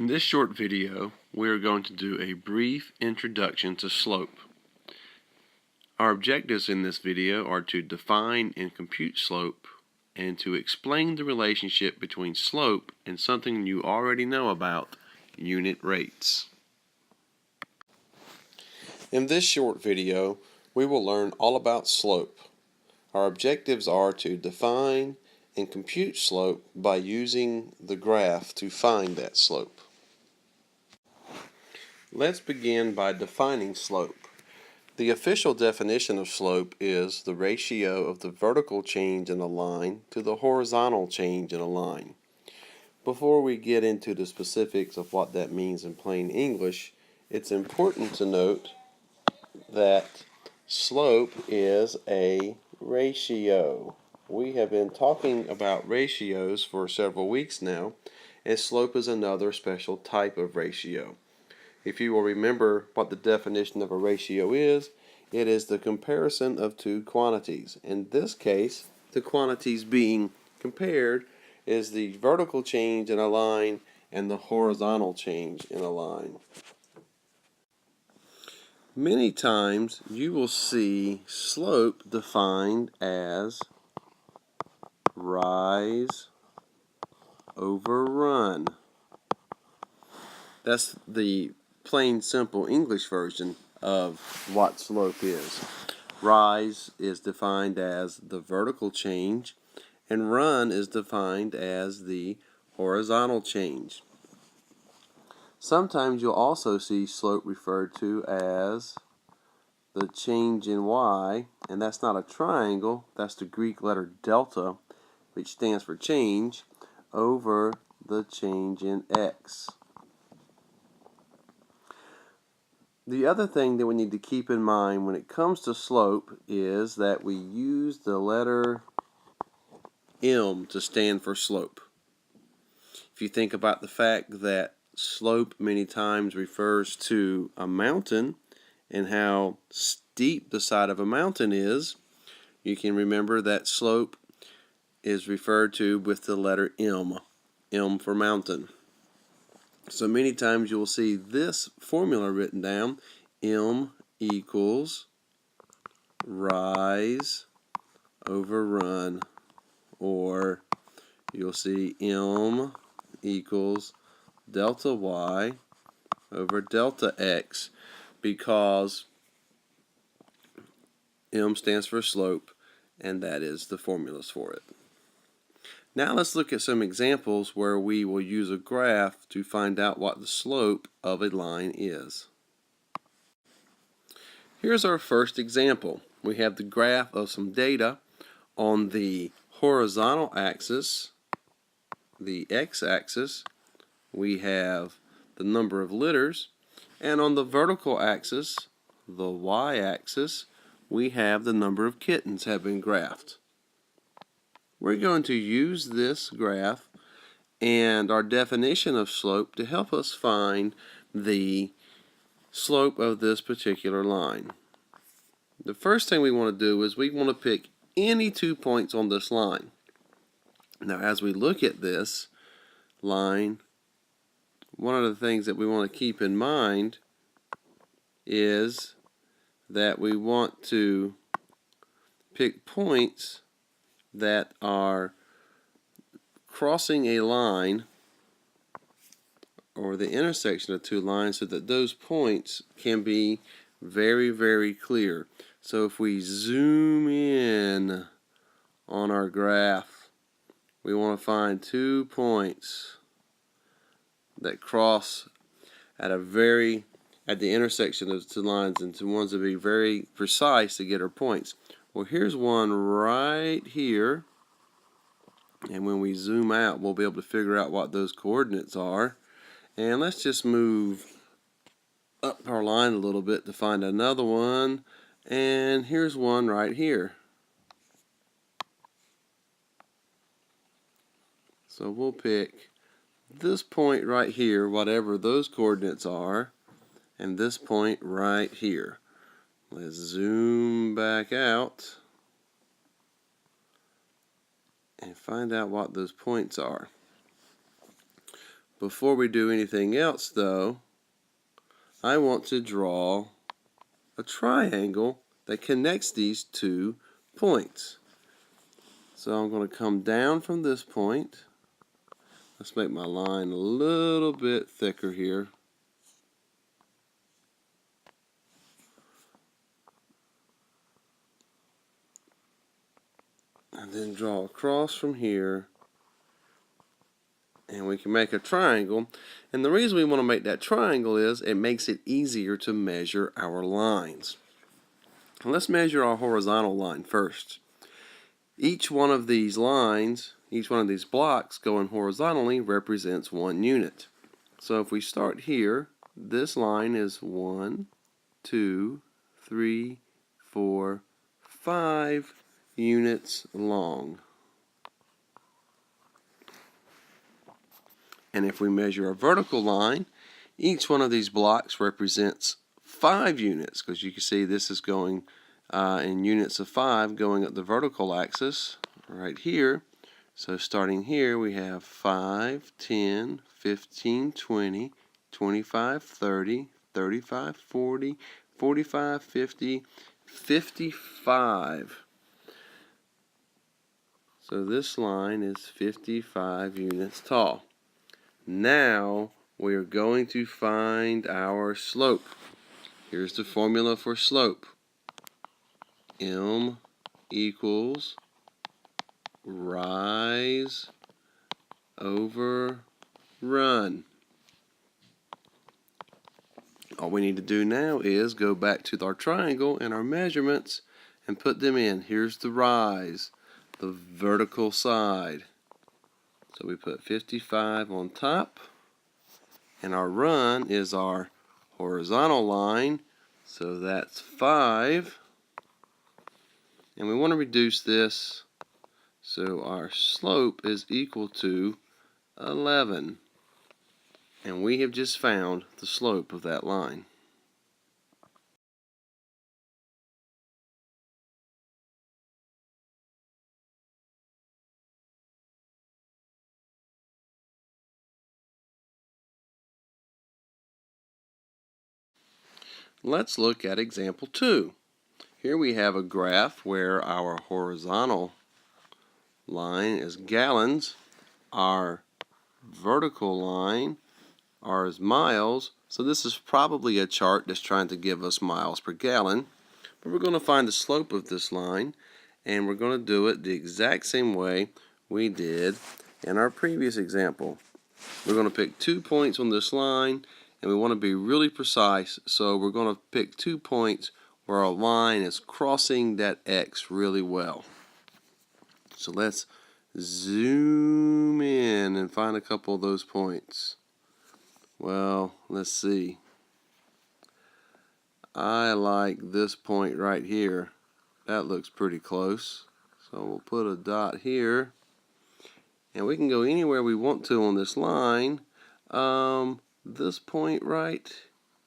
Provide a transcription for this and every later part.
In this short video, we are going to do a brief introduction to slope. Our objectives in this video are to define and compute slope and to explain the relationship between slope and something you already know about, unit rates. In this short video, we will learn all about slope. Our objectives are to define and compute slope by using the graph to find that slope. Let's begin by defining slope. The official definition of slope is the ratio of the vertical change in a line to the horizontal change in a line. Before we get into the specifics of what that means in plain English, it's important to note that slope is a ratio. We have been talking about ratios for several weeks now, and slope is another special type of ratio. If you will remember what the definition of a ratio is, it is the comparison of two quantities. In this case, the quantities being compared is the vertical change in a line and the horizontal change in a line. Many times you will see slope defined as rise over run. That's the plain simple English version of what slope is. Rise is defined as the vertical change, and run is defined as the horizontal change. Sometimes you'll also see slope referred to as the change in y, and that's not a triangle, that's the Greek letter delta, which stands for change, over the change in x. The other thing that we need to keep in mind when it comes to slope is that we use the letter M to stand for slope. If you think about the fact that slope many times refers to a mountain and how steep the side of a mountain is, you can remember that slope is referred to with the letter M, M for mountain. So many times you will see this formula written down, M equals rise over run, or you'll see M equals delta y over delta x, because M stands for slope, and that is the formulas for it. Now let's look at some examples where we will use a graph to find out what the slope of a line is. Here's our first example. We have the graph of some data on the horizontal axis, the x-axis. We have the number of litters, and on the vertical axis, the y-axis, we have the number of kittens have been graphed. We're going to use this graph and our definition of slope to help us find the slope of this particular line. The first thing we want to do is we want to pick any 2 points on this line. Now as we look at this line, one of the things that we want to keep in mind is that we want to pick points that are crossing a line or the intersection of two lines so that those points can be very, very clear. So if we zoom in on our graph, we want to find 2 points that cross at the intersection of those two lines, and to ones to be very precise to get our points. Well, here's one right here, and when we zoom out we'll be able to figure out what those coordinates are. And let's just move up our line a little bit to find another one, and here's one right here. So we'll pick this point right here, whatever those coordinates are, and this point right here. Let's zoom back out and find out what those points are. Before we do anything else though, I want to draw a triangle that connects these 2 points. So I'm going to come down from this point. Let's make my line a little bit thicker here. And then draw across from here. And we can make a triangle. And the reason we want to make that triangle is it makes it easier to measure our lines. Let's measure our horizontal line first. Each one of these lines, each one of these blocks going horizontally represents 1 unit. So if we start here, this line is 1, 2, 3, 4, 5 units long. And if we measure a vertical line, each one of these blocks represents 5 units, because you can see this is going in units of 5 going up the vertical axis right here. So starting here we have 5, 10, 15, 20, 25, 30, 35, 40, 45, 50, 55. So this line is 55 units tall. Now we are going to find our slope. Here's the formula for slope. M equals rise over run. All we need to do now is go back to our triangle and our measurements and put them in. Here's the rise, the vertical side. So we put 55 on top, and our run is our horizontal line, so that's 5. And we want to reduce this so our slope is equal to 11. And we have just found the slope of that line. Let's look at example 2. Here we have a graph where our horizontal line is gallons, our vertical line is miles. So this is probably a chart that's trying to give us miles per gallon. But we're going to find the slope of this line, and we're going to do it the exact same way we did in our previous example. We're going to pick 2 points on this line, and we want to be really precise, so we're going to pick 2 points where our line is crossing that X really well. So let's zoom in and find a couple of those points. Well, let's see. I like this point right here. That looks pretty close. So we'll put a dot here. And we can go anywhere we want to on this line. This point right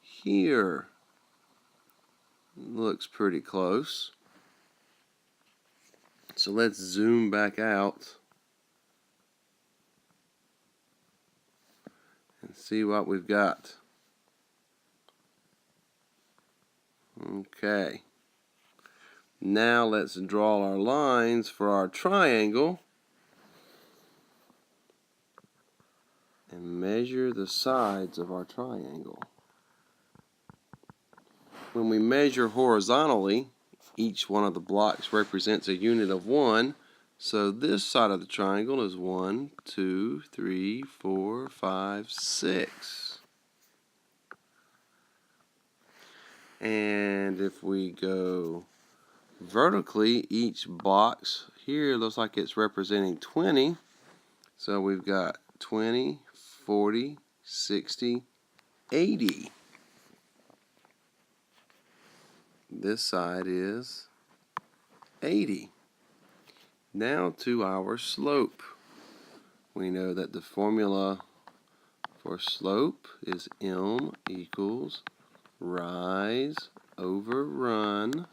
here looks pretty close. So let's zoom back out and see what we've got. Okay. Now let's draw our lines for our triangle and measure the sides of our triangle. When we measure horizontally, each one of the blocks represents a unit of 1. So this side of the triangle is 1, 2, 3, 4, 5, 6. And if we go vertically, each box here looks like it's representing 20. So we've got 20, 40, 60, 80. This side is 80. Now to our slope. We know that the formula for slope is M equals rise over run.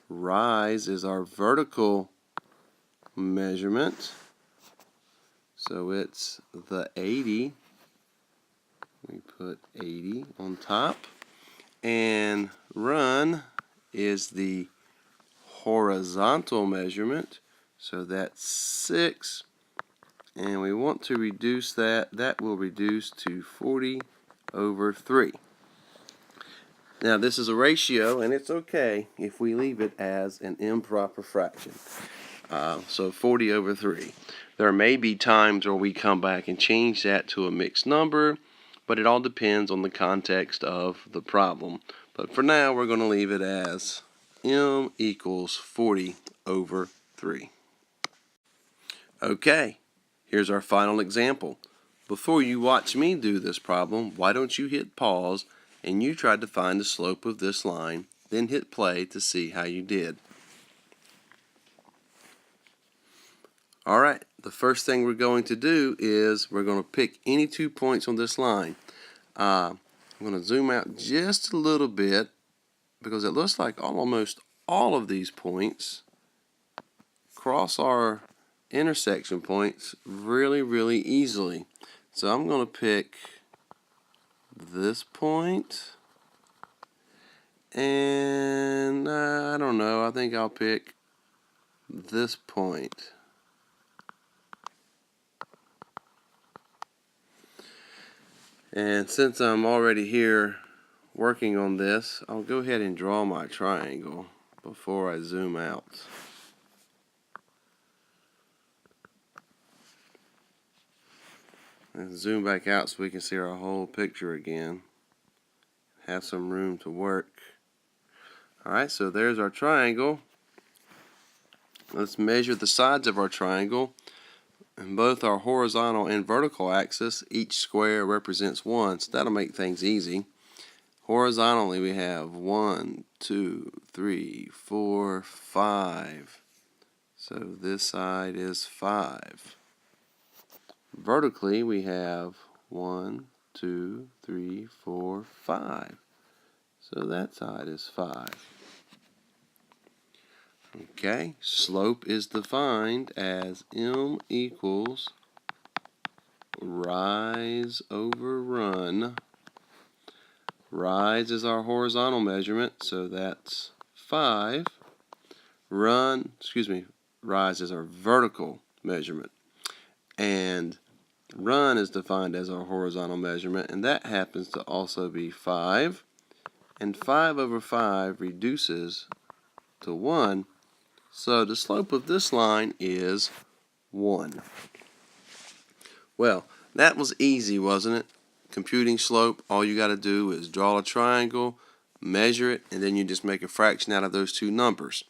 Rise is our vertical measurement. So it's the 80. We put 80 on top. And run is the horizontal measurement. So that's 6. And we want to reduce that. That will reduce to 40 over 3. Now this is a ratio, and it's okay if we leave it as an improper fraction. So 40 over 3. There may be times where we come back and change that to a mixed number, but it all depends on the context of the problem. But for now, we're going to leave it as m equals 40 over 3. Okay, here's our final example. Before you watch me do this problem, why don't you hit pause and you try to find the slope of this line, then hit play to see how you did. Alright, the first thing we're going to do is we're going to pick any 2 points on this line. I'm going to zoom out just a little bit because it looks like almost all of these points cross our intersection points really easily. So I'm going to pick this point, and I don't know, I think I'll pick this point. And since I'm already here working on this, I'll go ahead and draw my triangle before I zoom out. And zoom back out so we can see our whole picture again. Have some room to work. Alright, so there's our triangle. Let's measure the sides of our triangle. In both our horizontal and vertical axis, each square represents 1, so that'll make things easy. Horizontally, we have 1, 2, 3, 4, 5. So this side is 5. Vertically, we have 1, 2, 3, 4, 5. So that side is 5. Okay, slope is defined as m equals rise over run. Rise is our horizontal measurement, so that's 5. Rise is our vertical measurement. And run is defined as our horizontal measurement, and that happens to also be 5. And 5 over 5 reduces to 1. So the slope of this line is 1. Well, that was easy, wasn't it? Computing slope, all you got to do is draw a triangle, measure it, and then you just make a fraction out of those two numbers.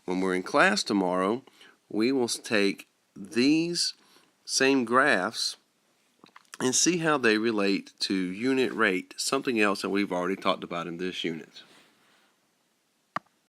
When we're in class tomorrow, we will take these same graphs and see how they relate to unit rate, something else that we've already talked about in this unit.